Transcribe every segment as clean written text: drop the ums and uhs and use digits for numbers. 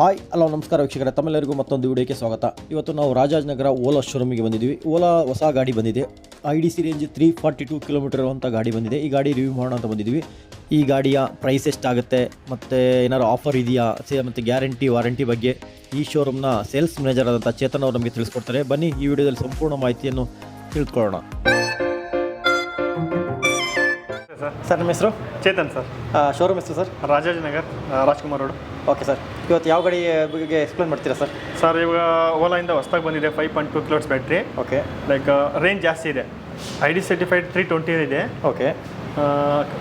Hi hello ನಮಸ್ಕಾರ ವೀಕ್ಷಕರೇ, ತಮ್ಮೆಲ್ಲರಿಗೂ ಮತ್ತೊಂದು ವಿಡಿಯೋಕ್ಕೆ ಸ್ವಾಗತ. ಇವತ್ತು ನಾವು ರಾಜಾಜನಗರ ಓಲಾ ಶೋರೂಮಿಗೆ ಬಂದಿದ್ದೀವಿ. ಓಲಾ ಹೊಸ ಗಾಡಿ ಬಂದಿದೆ. IDC ರೇಂಜ್ 342 ಕಿಲೋಮೀಟರ್ ಇರುವಂಥ ಗಾಡಿ ಬಂದಿದೆ. ಈ ಗಾಡಿ ರಿವ್ಯೂ ಮಾಡೋಣ ಅಂತ ಬಂದಿದ್ದೀವಿ. ಈ ಗಾಡಿಯ ಪ್ರೈಸ್ ಎಷ್ಟಾಗುತ್ತೆ ಮತ್ತು ಏನಾದ್ರು ಆಫರ್ ಇದೆಯಾ ಮತ್ತು ಗ್ಯಾರಂಟಿ ವಾರಂಟಿ ಬಗ್ಗೆ ಈ ಶೋರೂಮ್ನ ಸೇಲ್ಸ್ ಮ್ಯಾನೇಜರ್ ಆದಂಥ ಚೇತನ್ ಅವರು ನಮಗೆ ತಿಳಿಸ್ಕೊಡ್ತಾರೆ. ಬನ್ನಿ ಈ ವಿಡಿಯೋದಲ್ಲಿ ಸಂಪೂರ್ಣ ಮಾಹಿತಿಯನ್ನು ತಿಳಿದುಕೊಳ್ಳೋಣ. ಸರ್ ನಿಮ್ಮ ಹೆಸರು? ಚೇತನ್ ಸರ್. ಶೋರೂಮ್ ಹೆಸರು sir? Rajajinagar, Rajkumar road. Okay sir, ಇವತ್ತು ಯಾವ ಗಾಡಿ ಬಗ್ಗೆ ಎಕ್ಸ್ಪ್ಲೇನ್ ಮಾಡ್ತೀರಾ ಸರ್? ಸರ್ ಇವಾಗ ಓಲಾಯಿಂದ ಹೊಸ್ದಾಗಿ ಬಂದಿದೆ 5.2 ಕಿಲೋಟ್ಸ್ ಬ್ಯಾಟ್ರಿ. ಓಕೆ. ಲೈಕ್ ರೇಂಜ್ ಜಾಸ್ತಿ ಇದೆ. ID ಸರ್ಟಿಫೈಡ್ 320 ಇದೆ. ಓಕೆ.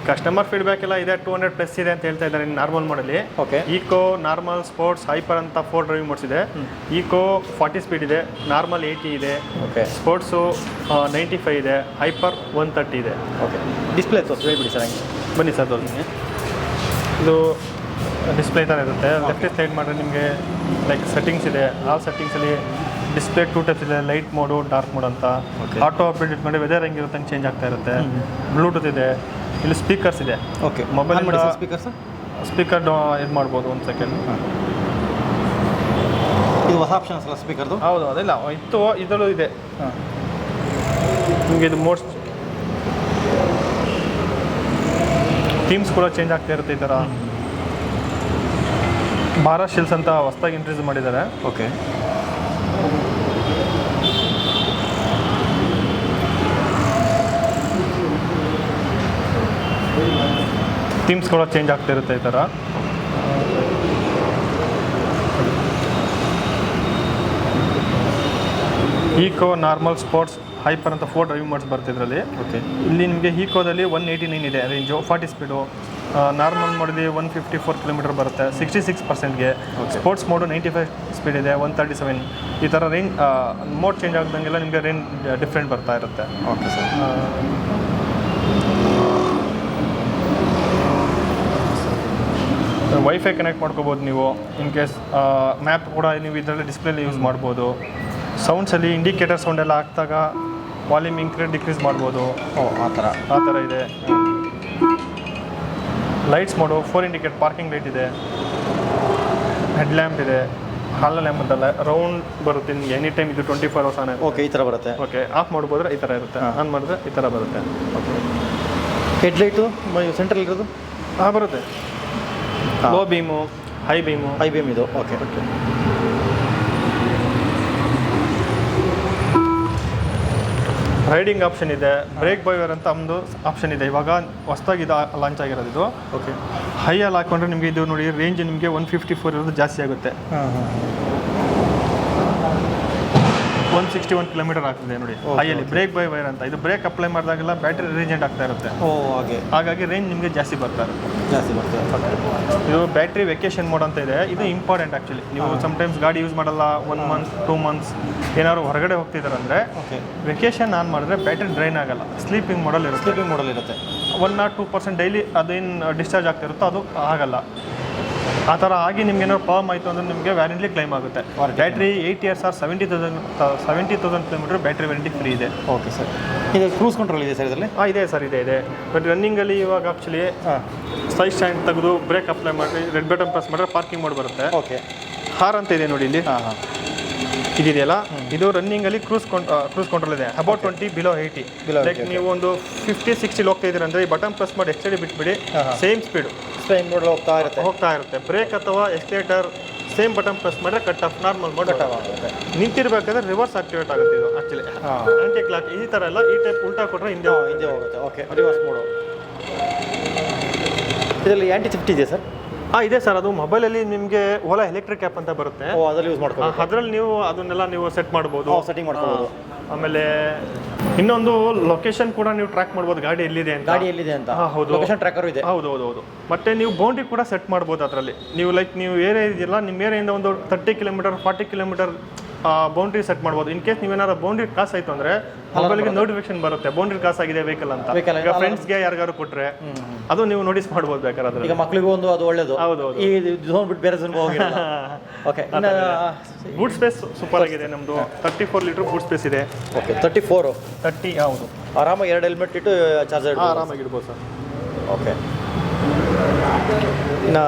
ಕಸ್ಟಮರ್ ಫೀಡ್ಬ್ಯಾಕ್ ಎಲ್ಲ ಇದೆ, 200+ ಇದೆ ಅಂತ ಹೇಳ್ತಾ ಇದ್ದಾರೆ ನಾರ್ಮಲ್ ಮಾಡಲಿ. Okay. Eco, normal, sports, hyper ಅಂತ 4 ಡ್ರೈವಿಂಗ್ ಮೋಡ್ಸ್ ಇದೆ. ಈಕೋ 40 ಸ್ಪೀಡ್ ಇದೆ, ನಾರ್ಮಲ್ 80 ಇದೆ. ಓಕೆ. ಸ್ಪೋರ್ಟ್ಸು 95 ಇದೆ, ಹೈಪರ್ 130 ಇದೆ. ಓಕೆ. ಡಿಸ್ಪ್ಲೇ ತೋರಿಸಿ ಹೇಳ್ಬಿಡಿ ಸರ್. ಹಂಗೆ ಬನ್ನಿ ಸರ್ ತೋರಿಸ್ತೀನಿ. ಇದು ಡಿಸ್ಪ್ಲೇ ಥರ ಇರುತ್ತೆ. ಲೆಫ್ಟ್ ಸೈಡ್ ಮಾಡಿದ್ರೆ ನಿಮಗೆ ಲೈಕ್ ಸೆಟ್ಟಿಂಗ್ಸ್ ಇದೆ. ಆ ಸೆಟ್ಟಿಂಗ್ಸಲ್ಲಿ ಡಿಸ್ಪ್ಲೇ 2 ಟೈಪ್ಸ್ ಇದೆ, ಲೈಟ್ ಮೋಡು, ಡಾರ್ಕ್ ಮೋಡ್ ಅಂತ. ಆಟೋ ಅಪ್ಡೇಟ್ ಇಟ್ಕೊಂಡು ವೆದರ್ ಹೆಂಗಿರುತ್ತೆ ಹಂಗೆ ಚೇಂಜ್ ಆಗ್ತಾ ಇರುತ್ತೆ. ಬ್ಲೂಟೂತ್ ಇದೆ, ಇಲ್ಲಿ ಸ್ಪೀಕರ್ಸ್ ಇದೆ. ಓಕೆ. ಮೊಬೈಲ್ ಸ್ಪೀಕರ್ ಇದು ಮಾಡ್ಬೋದು. 1 ಸೆಕೆಂಡ್. ಇದು ಹೊಸ ಆಪ್ಷನ್ ಅಲ್ಲ ಸ್ಪೀಕರ್ದು? ಹೌದು, ಅದೆಲ್ಲ ಇತ್ತು, ಇದರಲ್ಲೂ ಇದೆ. ನಿಮಗೆ ಇದು ಮೋಡ್ಸ್ ಥೀಮ್ಸ್ ಕೂಡ ಚೇಂಜ್ ಆಗ್ತಾ ಇರುತ್ತೆ. ಈ ಥರ ಭಾರತ್ ಶಿಲ್ಸ್ ಅಂತ ಹೊಸದಾಗಿ ಇಂಟ್ರೊಡ್ಯೂಸ್ ಮಾಡಿದ್ದಾರೆ. ಓಕೆ. ಥೀಮ್ಸ್ ಕೂಡ ಚೇಂಜ್ ಆಗ್ತಾ ಇರುತ್ತೆ ಈ ಥರ. ಈಕೋ, ನಾರ್ಮಲ್, ಸ್ಪೋರ್ಟ್ಸ್, ಹೈಪರ್ ಅಂತ 4 ಡ್ರೈವಿಂಗ್ ಮೋಡ್ಸ್ ಬರುತ್ತೆ ಇದರಲ್ಲಿ. ಓಕೆ. ಇಲ್ಲಿ ನಿಮಗೆ ಈಕೋದಲ್ಲಿ 189 ಇದೆ ರೇಂಜು, 40 ಸ್ಪೀಡು. ನಾರ್ಮಲ್ ಮೋಡಲ್ಲಿ 154 ಕಿಲೋಮೀಟರ್ ಬರುತ್ತೆ, 66%ಗೆ. ಸ್ಪೋರ್ಟ್ಸ್ ಮೋಡು 95 ಸ್ಪೀಡ್ ಇದೆ, 137. ಈ ಥರ ರೇಂಜ್ ಮೋಡ್ ಚೇಂಜ್ ಆಗ್ದಂಗೆಲ್ಲ ನಿಮಗೆ ರೇಂಜ್ ಡಿಫ್ರೆಂಟ್ ಬರ್ತಾ ಇರುತ್ತೆ. Okay sir. ವೈಫೈ ಕನೆಕ್ಟ್ ಮಾಡ್ಕೋಬೋದು ನೀವು. ಇನ್ ಕೇಸ್ ಮ್ಯಾಪ್ ಕೂಡ ನೀವು ಇದರಲ್ಲಿ ಡಿಸ್ಪ್ಲೇಲಿ ಯೂಸ್ ಮಾಡ್ಬೋದು. ಸೌಂಡ್ಸಲ್ಲಿ ಇಂಡಿಕೇಟರ್ ಸೌಂಡ್ ಎಲ್ಲ ಹಾಕಿದಾಗ ವಾಲ್ಯೂಮ್ ಡಿಕ್ರೀಸ್ ಮಾಡ್ಬೋದು. ಆ ಥರ ಇದೆ. Lights mode 4 indicate, parking light ಇದೆ, ಹೆಡ್ ಲ್ಯಾಂಪ್ ಇದೆ, ಹಾಲ್ ಲ್ಯಾಂಪ್ ಅಂತಲ್ಲ ರೌಂಡ್ ಬರುತ್ತೆ ನಿಮಗೆ ಎನಿ ಟೈಮ್. ಇದು 24 hours ಆನ್. ಓಕೆ. ಈ ಥರ ಬರುತ್ತೆ. ಓಕೆ. ಆಫ್ ಮಾಡ್ಬೋದ್ರೆ ಈ ಥರ ಇರುತ್ತೆ, ಆನ್ ಮಾಡಿದ್ರೆ ಈ ಥರ ಬರುತ್ತೆ. ಓಕೆ. ಹೆಡ್ಲೈಟು ಸೆಂಟ್ರಲ್ ಇರೋದು? ಹಾಂ ಬರುತ್ತೆ. ಲೋ ಬೀಮು, ಹೈ ಬೀಮ್ ಇದು. ಓಕೆ. ರೈಡಿಂಗ್ ಆಪ್ಷನ್ ಇದೆ, ಬ್ರೇಕ್ ಬೈವರ್ ಅಂತ ಒಂದು ಆಪ್ಷನ್ ಇದೆ. ಇವಾಗ ಹೊಸದಾಗಿ ಇದು ಲಾಂಚ್ ಆಗಿರೋದು ಇದು. ಓಕೆ. ಹೈಯಲ್ಲಿ ಹಾಕೊಂಡ್ರೆ ನಿಮಗೆ ಇದು ನೋಡಿ ರೇಂಜ್ ನಿಮಗೆ 154 ಇರೋದು ಜಾಸ್ತಿ ಆಗುತ್ತೆ. 161 ಕಿಲೋಮೀಟರ್ ಆಗ್ತದೆ ನೋಡಿ ಹೈಯಲ್ಲಿ. ಬ್ರೇಕ್ ಬೈ ವೈರ್ ಅಂತ ಇದು ಬ್ರೇಕ್ ಅಪ್ಲೈ ಮಾಡಿದಾಗೆಲ್ಲ ಬ್ಯಾಟ್ರಿ ರೀಜೆಂಟ್ ಆಗ್ತಾ ಇರುತ್ತೆ. ಹಾಗಾಗಿ ರೇಂಜ್ ನಿಮಗೆ ಜಾಸ್ತಿ ಬರ್ತಾ ಇರುತ್ತೆ. ಇದು ಬ್ಯಾಟ್ರಿ ವೆಕೇಶನ್ ಮೋಡ್ ಅಂತ ಇದೆ. ಇದು ಇಂಪಾರ್ಟೆಂಟ್ ಆ್ಯಕ್ಚುಲಿ. ನೀವು ಸಮ್ಟೈಮ್ಸ್ ಗಾಡಿ ಯೂಸ್ ಮಾಡಲ್ಲ, 1 ಮಂತ್ 2 ಮಂತ್ಸ್ ಏನಾದ್ರು ಹೊರಗಡೆ ಹೋಗ್ತಿದ್ದಾರೆ ಅಂದರೆ ವೆಕೇಶನ್ ಆನ್ ಮಾಡಿದ್ರೆ ಬ್ಯಾಟ್ರಿ ಡ್ರೈನ್ ಆಗಲ್ಲ. ಸ್ಲೀಪಿಂಗ್ ಮೋಡಲ್ ಇರುತ್ತೆ. 1 or 2% ಡೈಲಿ ಅದೇನು ಡಿಸ್ಚಾರ್ಜ್ ಆಗ್ತಿರುತ್ತೋ ಅದು ಆಗಲ್ಲ. ಆ ಥರ ಆಗಿ ನಿಮ್ಗೆ ಏನಾದ್ರು ಪ್ರಾಬ್ಲಮ್ ಆಯಿತು ಅಂದರೆ ನಿಮಗೆ ವ್ಯಾರಂಟಿ ಕ್ಲೈಮ್ ಆಗುತ್ತೆ. Battery 8 years or 70,000 kilometre battery warranty free ಇದೆ. Okay sir. ಇದು ಕ್ರೂಸ್ ಕಂಟ್ರೋಲ್ ಇದೆ ಸರ್ ಇದರಲ್ಲಿ? ಇದೆ ಸರ್, ಇದೆ. ಬಟ್ ರನ್ನಿಂಗಲ್ಲಿ ಇವಾಗ ಆ್ಯಕ್ಚುಲಿ ಸೈಡ್ ಸ್ಟ್ಯಾಂಡ್ ತೆಗೆದು ಬ್ರೇಕ್ ಅಪ್ಲೈ ಮಾಡಿ ರೆಡ್ ಬಟನ್ ಪ್ರೆಸ್ ಮಾಡಿದ್ರೆ ಪಾರ್ಕಿಂಗ್ ಮೋಡ್ ಬರುತ್ತೆ. ಓಕೆ. ಹಾರ್ ಅಂತ ಇದೆ ನೋಡಿ ಇಲ್ಲಿ. ಇದೆಯಲ್ಲ, ಇದು ರನ್ನಿಂಗಲ್ಲಿ ಕ್ರೂಸ್ ಕಂಟ್ರೋಲ್ ಇದೆ. About 20 below 80. ಲೈಕ್ ನೀವು ಒಂದು 50-60 ಹೋಗ್ತಾ ಇದ್ದೀರ ಅಂದರೆ ಈ ಬಟನ್ ಪ್ರೆಸ್ ಮಾಡಿ ಎಕ್ಸ್ಟೆಂಡ್ ಬಿಟ್ಬಿಡಿ, ಸೇಮ್ ಸ್ಪೀಡು ಹೋಗ್ತಾ ಇರುತ್ತೆ. ಬ್ರೇಕ್ ಅಥವಾ ಎಕ್ಸ್ಲೇಟರ್ ಸೇಮ್ ಬಟನ್ ಪ್ರೆಸ್ ಮಾಡಿದ್ರೆ cut off, normal mode cut ಆಗುತ್ತೆ. ನಿಂತಿರ್ಬೇಕಾದ್ರೆ ರಿವರ್ಸ್ ಆಕ್ಟಿವೇಟ್ ಆಗುತ್ತೆ ಇದು ಆ್ಯಕ್ಚುಲಿ. ಆಂಟಿ ಕ್ಲಾಕ್ ಈ ಥರ ಎಲ್ಲ ಈ ಟೈಪ್ ಉಲ್ಟಾ ಕೊಟ್ಟರೆ ಹಿಂದೆ ಹೋಗುತ್ತೆ. ಓಕೆ. Reverse mode. ಇದರಲ್ಲಿ ಆ್ಯಂಟಿ ಥೆಫ್ಟ್ ಇದೆ ಸರ್? ಇದೆ ಸರ್. ಅದು ಮೊಬೈಲಲ್ಲಿ ನಿಮಗೆ ಓಲಾ ಎಲೆಕ್ಟ್ರಿಕ್ ಆ್ಯಪ್ ಅಂತ ಬರುತ್ತೆ. ಅದರಲ್ಲಿ ಯೂಸ್ ಮಾಡ್ಬೋದು. ಅದರಲ್ಲಿ ನೀವು ಅದನ್ನೆಲ್ಲ ನೀವು ಸೆಟ್ ಮಾಡ್ಬೋದು, ಸೆಟ್ಟಿಂಗ್ ಮಾಡ್ಬೋದು. ಆಮೇಲೆ ಇನ್ನೊಂದು ಲೊಕೇಶನ್ ಕೂಡ ನೀವು ಟ್ರ್ಯಾಕ್ ಮಾಡ್ಬೋದು, ಗಾಡಿ ಎಲ್ಲಿದೆ ಅಂತ. ಹೌದು, ಲೊಕೇಶನ್ ಟ್ರ್ಯಾಕರ್ ಇದೆ. ಹೌದು. ಮತ್ತೆ ನೀವು ಬೌಂಡ್ರಿ ಕೂಡ ಸೆಟ್ ಮಾಡ್ಬೋದು ಅದರಲ್ಲಿ. ನೀವು ಏರಿಯಾ ಇದೆಯಲ್ಲ, ನಿಮ್ಮ ಏರಿಯಿಂದ ಒಂದು 30 ಕಿಲೋಮೀಟರ್ 40 ಕಿಲೋಮೀಟರ್ ಬೌಂಡ್ರಿ ಸೆಟ್ ಮಾಡ್ಬೋದು. ಇನ್ ಕೇಸ್ ನೀವೇನಾದ್ರು ಬೌಂಡ್ರಿ ಕ್ರಾಸ್ ಆಯಿತು ಅಂದರೆ ಮೊಬೈಲ್ಗೆ ನೋಟಿಫಿಕೇಶನ್ ಬರುತ್ತೆ, ಬೌಂಡ್ರಿ ಕ್ರಾಸ್ ಆಗಿದೆ ವೆಹಿಕಲ್ ಅಂತ. ಈಗ ಫ್ರೆಂಡ್ಸ್ಗೆ ಯಾರಿಗಾರು ಕೊಟ್ಟರೆ ಅದು ನೀವು ನೋಟಿಸ್ ಮಾಡ್ಬೋದು ಬೇಕಾದ್ರೆ. ಈಗ ಮಕ್ಕಳಿಗೂ ಒಂದು ಅದು ಒಳ್ಳೇದು. ಹೌದು. ಈ ಝೋನ್ ಬಿಟ್ಟು ಬೇರೆ ಝೋನ್ಗೆ ಹೋಗಿರಲ್ಲ. ಓಕೆ. ಬೂಟ್ ಸ್ಪೇಸ್ ಸೂಪರ್ ಆಗಿದೆ ನಮ್ಮದು. 34 ಲೀಟರ್ ಬೂಟ್ ಸ್ಪೇಸ್ ಇದೆ. ಓಕೆ. 34 30. ಹೌದು. ಆರಾಮಾಗಿ 2 ಹೆಲ್ಮೆಟ್ ಇಟ್ಟು ಚಾರ್ಜರ್ ಆರಾಮಾಗಿ ಇಡ್ಬೋದು ಸರ್. ಓಕೆ. ಇನ್ನು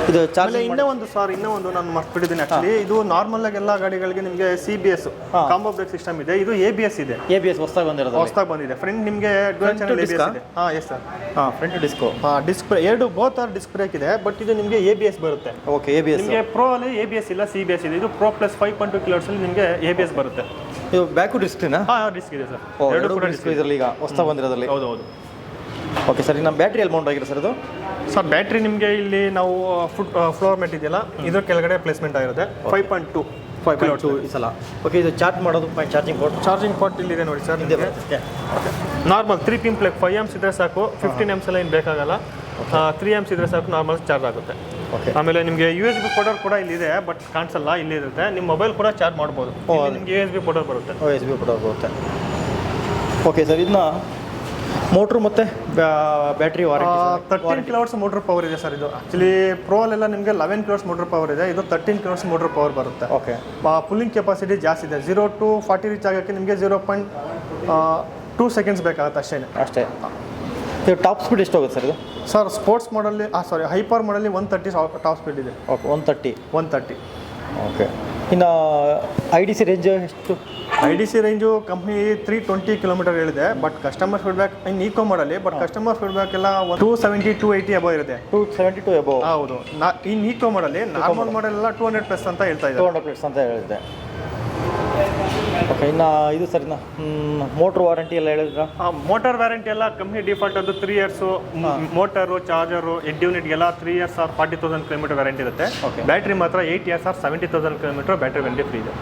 ಇದು ಆಮೇಲೆ ಚಾರ್ಜಿಂಗ್ ಇನ್ನೂ ಒಂದು ನಾನು ಮರ್ತ್ಬಿಟ್ಟಿದ್ದೀನಿ ಆಕ್ಚುಲಿ. ಇದು ನಾರ್ಮಲ್ ಆಗಿ ಎಲ್ಲ ಗಾಡಿಗಳಿಗೆ ನಿಮಗೆ CBS ಕಾಂಬೋ ಬ್ರೇಕ್ ಸಿಸ್ಟಮ್ ಇದೆ. ಇದು ABS ಇದೆ. ABS ಹೊಸದಾಗಿ ಬಂದಿದೆ. ಫ್ರಂಟ್ ನಿಮಗೆ ಡ್ಯುಯಲ್ ಚಾನೆಲ್ ABS ಇದೆ. Yes sir. ಫ್ರಂಟ್ ಡಿಸ್ಕೋ ಡಿಸ್ಕ್ ಎರಡು ಬೋತ್ ಆರ್ ಡಿಸ್ಕ್ ಬ್ರೇಕ್ ಇದೆ. ಬಟ್ ಇದು ನಿಮಗೆ ABS ಬರುತ್ತೆ. ಓಕೆ. ABS ನಿಮಗೆ ಪ್ರೋ ಅಲ್ಲಿ ABS ಇಲ್ಲ, CBS ಇದೆ. ಇದು ಪ್ರೋ ಪ್ಲಸ್ 5.2 kHz ಅಲ್ಲಿ ನಿಮಗೆ ABS ಬರುತ್ತೆ. ಇದು ಬ್ಯಾಕು ಡಿಸ್ಕ್ನಾ? ಡಿಸ್ಕ್ ಇದೆ ಸರ್. ಎರಡು ಕೂಡ ಡಿಸ್ಕ್ ಇದರಲ್ಲಿ ಈಗ ಹೊಸದಾಗಿ ಬಂದಿರೋದ್ರಲ್ಲಿ. ಹೌದು. Okay sir. ನಮ್ಮ ಬ್ಯಾಟ್ರಿ ಎಲ್ಲಿ ಮೌಂಟ್ ಆಗಿದೆ ಸರ್ ಇದು? ಸರ್ ಬ್ಯಾಟ್ರಿ ನಿಮಗೆ ಇಲ್ಲಿ ನಾವು ಫ್ಲೋರ್ ಮೆಟ್ ಇದೆಯಲ್ಲ ಇದ್ರ ಕೆಳಗಡೆ ಪ್ಲೇಸ್ಮೆಂಟ್ ಆಗಿರುತ್ತೆ. 5.2 ಈ ಸಲ. ಓಕೆ. ಇದು ಚಾರ್ಜ್ ಮಾಡೋದು ಚಾರ್ಜಿಂಗ್ ಪೋರ್ಟ್ ಇಲ್ಲಿದೆ ನೋಡಿ sir. Normal 3 pin plug 5 amps ಇದ್ರೆ ಸಾಕು. 15 amps ಎಲ್ಲ ಏನು ಬೇಕಾಗಲ್ಲ. 3 amps ಇದ್ರೆ ಸಾಕು, ನಾರ್ಮಲ್ ಚಾರ್ಜ್ ಆಗುತ್ತೆ. ಓಕೆ. ಆಮೇಲೆ ನಿಮಗೆ USB ಪೋರ್ಟರ್ ಕೂಡ ಇಲ್ಲಿದೆ, ಬಟ್ ಕಾಣಿಸಲ್ಲ, ಇಲ್ಲಿ ಇರುತ್ತೆ. ನಿಮ್ಮ ಮೊಬೈಲ್ ಕೂಡ ಚಾರ್ಜ್ ಮಾಡ್ಬೋದು. ನಿಮಗೆ USB ಪೋರ್ಟರ್ ಬರುತ್ತೆ. USB ಪೋರ್ಟರ್ ಬರುತ್ತೆ. Okay sir. ಇದನ್ನ ಮೋಟ್ರು ಮತ್ತು ಬ್ಯಾಟ್ರಿ 13 kW ಮೋಟರ್ ಪವರ್ ಇದೆ ಸರ್. ಇದು ಆಕ್ಚುಲಿ ಪ್ರೋ ಅಲ್ಲೆಲ್ಲ ನಿಮಗೆ 11 kW ಮೋಟರ್ ಪವರ್ ಇದೆ. ಇದು 13 kW ಮೋಟರ್ ಪವರ್ ಬರುತ್ತೆ. ಓಕೆ. ಪುಲ್ಲಿಂಗ್ ಕೆಪಾಸಿಟಿ ಜಾಸ್ತಿ ಇದೆ. 0 to 40 ರೀಚ್ ಆಗೋಕ್ಕೆ ನಿಮಗೆ 0.2 seconds ಬೇಕಾಗುತ್ತೆ ಅಷ್ಟೇ. ಇದು ಟಾಪ್ ಸ್ಪೀಡ್ ಎಷ್ಟು ಹೋಗುತ್ತೆ ಸರ್ ಇದು? ಸರ್ ಸ್ಪೋರ್ಟ್ಸ್ ಮಾಡಲ್ಲಿ ಹೈಪರ್ ಮಾಡಲ್ಲಿ 130 ಟಾಪ್ ಸ್ಪೀಡ್ ಇದೆ. ಓಕೆ. 130. ಓಕೆ. ಇನ್ನು IDC ರೇಂಜ್ ಎಷ್ಟು? IDC ರೇಂಜು ಕಂಪ್ನಿ 320 km ಹೇಳಿದೆ. But customer feedback in eco ಮಾಡಲಿ, ಬಟ್ ಕಸ್ಟಮರ್ ಫೀಡ್ಬ್ಯಾಕ್ ಎಲ್ಲ 270 280 ಅಬೋ ಇರುತ್ತೆ. 272 ಅಬೋ. ಹೌದು. ಇನ್ ಈಕೋ ಮಾಡಲಿ, ನಾರ್ಮಲ್ ಮಾಡಲ್ ಎಲ್ಲ 200+ ಅಂತ ಹೇಳ್ತಾ ಇದ್ದಾರೆ. 200+ ಅಂತ ಹೇಳಿದೆ. ಓಕೆ. ಇನ್ನು ಇದು ಸರ್, ಇನ್ನು ಮೋಟ್ರ್ ವಾರಂಟಿ ಎಲ್ಲ ಹೇಳಿದ್ರ? ಮೋಟಾರ್ ವ್ಯಾರಂಟಿ ಎಲ್ಲ ಕಂಪ್ನಿ ಡಿಫಾಲ್ಟ್ ಅದು 3 years. ಮೋಟರು, ಚಾರ್ಜರು, ಹೆಡ್ ಯೂನಿಟ್ಗೆಲ್ಲ 3 years or 40,000 km ವ್ಯಾರಂಟಿ ಇರುತ್ತೆ. ಬ್ಯಾಟ್ರಿ ಮಾತ್ರ 8 years or 70,000 km battery warranty free ಇದೆ.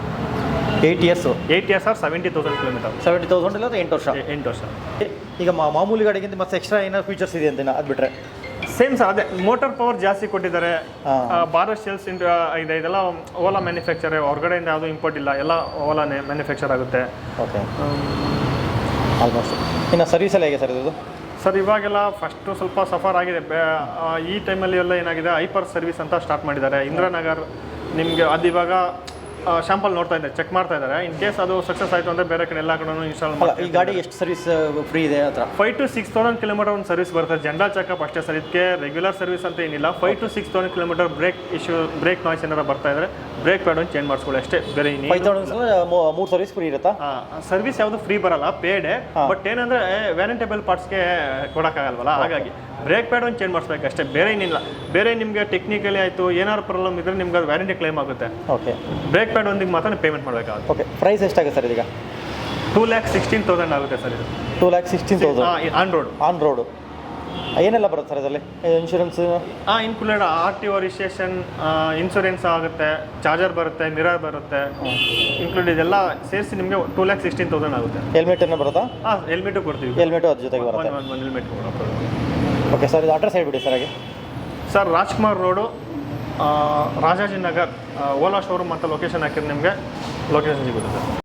8 years or 70,000 km. 70,000 ಇಲ್ಲ 8 ವರ್ಷ. 8 ವರ್ಷ. ಈಗ ಮಾಮೂಲಿ ಗಾಡಿಗಿಂತ ಮತ್ತೆ ಎಕ್ಸ್ಟ್ರಾ ಏನಾದ್ರು ಫೀಚರ್ಸ್ ಇದೆ ಅಂತ ಅದು ಬಿಟ್ಟರೆ? ಸೇಮ್ ಸರ್, ಅದೇ ಮೋಟಾರ್ ಪವರ್ ಜಾಸ್ತಿ ಕೊಟ್ಟಿದ್ದಾರೆ. ಭಾರತ್ ಶೆಲ್ಸ್ ಇದೆ. ಇದೆಲ್ಲ ಓಲಾ ಮ್ಯಾನುಫ್ಯಾಕ್ಚರ್, ಹೊರಗಡೆಯಿಂದ ಯಾವುದೂ ಇಂಪೋರ್ಟ್ ಇಲ್ಲ, ಎಲ್ಲ ಓಲಾನೇ ಮ್ಯಾನುಫ್ಯಾಕ್ಚರ್ ಆಗುತ್ತೆ. ಓಕೆ. ಆಲ್ಮೋಸ್ಟ್. ಇನ್ನು ಸರ್ವಿಸ್ ಎಲ್ಲ ಹೇಗೆ ಸರ್ ಇದು? ಸರ್ ಇವಾಗೆಲ್ಲ ಫಸ್ಟು ಸ್ವಲ್ಪ ಸಫರ್ ಆಗಿದೆ. ಈ ಟೈಮಲ್ಲಿ ಎಲ್ಲ ಏನಾಗಿದೆ, ಹೈಪರ್ ಸರ್ವಿಸ್ ಅಂತ ಸ್ಟಾರ್ಟ್ ಮಾಡಿದ್ದಾರೆ. ಇಂದಿರಾನಗರ್ ನಿಮಗೆ ಅದು ಇವಾಗ ಶಾಂಪಲ್ ನೋಡ್ತಾ ಇದ್ದಾರೆ, ಚೆಕ್ ಮಾಡ್ತಾ ಇದ್ದಾರೆ. ಇನ್ ಕೇಸ್ ಅದು ಸಕ್ಸಸ್ ಆಯಿತು ಅಂದರೆ ಬೇರೆ ಕಡೆ ಎಲ್ಲ ಕಡೆ ಇನ್ಸ್ಟಾಲ್ ಮಾಡಿ. ಈ ಗಾಡಿ ಎಷ್ಟು ಸರ್ವಿಸ್ ಫ್ರೀ ಇದೆ ಹತ್ರ? 5 to 6,000 km ಒಂದು ಸರ್ವಿಸ್ ಬರುತ್ತೆ. ಜನರಲ್ ಚೆಕಪ್ ಅಷ್ಟೇ ಸರ್. ಇದಕ್ಕೆ ರೆಗ್ಯುಲರ್ ಸರ್ವಿಸ್ ಅಂತ ಏನಿಲ್ಲ. 5 to 6,000 km ಬ್ರೇಕ್ ನಾಯ್ಸ್ ಏನಾರು ಬರ್ತಾ ಇದ್ರೆ ಬ್ರೇಕ್ ಪ್ಯಾಡ್ ಒಂದು ಚೇಂಜ್ ಮಾಡಿಸ್ಕೊಳ್ಳಿ ಅಷ್ಟೇ. ಬೇರೆ 5,000 ಸರ್ವಿಸ್ ಫ್ರೀ ಇರುತ್ತಾ? ಸರ್ವಿಸ್ ಯಾವುದು ಫ್ರೀ ಬರಲ್ಲ, ಪೇಡೆ. ಬಟ್ ಏನಂದ್ರೆ ವ್ಯಾರಂಟೇಬಲ್ ಪಾರ್ಟ್ಸ್ಗೆ ಕೊಡೋಕ್ಕಾಗಲ್ವಲ್ಲ, ಹಾಗಾಗಿ ಬ್ರೇಕ್ ಪ್ಯಾಡ್ ಒಂದು ಚೇಂಜ್ ಮಾಡಿಸ್ಬೇಕು ಅಷ್ಟೇ, ಬೇರೆ ಏನಿಲ್ಲ. ಬೇರೆ ನಿಮಗೆ ಟೆಕ್ನಿಕಲಿ ಆಯಿತು ಏನಾದ್ರು ಪ್ರಾಬ್ಲಮ್ ಇದ್ರೆ ನಿಮ್ಗೆ ಅದು ವ್ಯಾರಂಟಿ ಕ್ಲೈಮ್ ಆಗುತ್ತೆ. ಓಕೆ. ಬ್ರೇಕ್ ಪ್ಯಾಡ್ ಒಂದಿಗೆ ಮಾತ್ರ ಪೇಮೆಂಟ್ ಮಾಡಬೇಕಾಗುತ್ತೆ. ಓಕೆ. ಪ್ರೈಸ್ ಎಷ್ಟಾಗುತ್ತೆ ಸರ್ ಇದೀಗ? 2,16,000 ಆಗುತ್ತೆ ಸರ್ ಇದು. 2,16,000 ಆನ್ ರೋಡು. ಏನೆಲ್ಲ ಬರುತ್ತೆ ಸರ್ ಇದರಲ್ಲಿ? Insurance included, RTO registration, insurance ಆಗುತ್ತೆ, ಚಾರ್ಜರ್ ಬರುತ್ತೆ, ಮಿರರ್ ಬರುತ್ತೆ, ಇನ್ಕ್ಲೂಡ್ ಇದೆಲ್ಲ ಸೇರಿಸಿ ನಿಮಗೆ 2,16,000 ಆಗುತ್ತೆ. ಹೆಲ್ಮೆಟ್ ಏನೋ ಬರುತ್ತಾ? ಹೆಲ್ಮೆಟು ಕೊಡ್ತೀವಿ. ಹೆಲ್ಮೆಟು ಅದ್ರ ಜೊತೆಗೆ ಬರುತ್ತೆ. ಒಂದು ಹೆಲ್ಮೆಟ್ ಕೊಡ್ತೀವಿ. Okay sir. ಇದು ಅಡ್ರೆಸ್ ಹೇಳ್ಬಿಡಿ ಸರ್ ಹಾಗೆ. Sir Rajkumar road, Rajajinagar, Ola showroom ಅಂತ ಲೊಕೇಶನ್ ಹಾಕಿದ್ರೆ ನಿಮಗೆ ಲೊಕೇಶನ್ ಸಿಗುತ್ತೆ ಸರ್.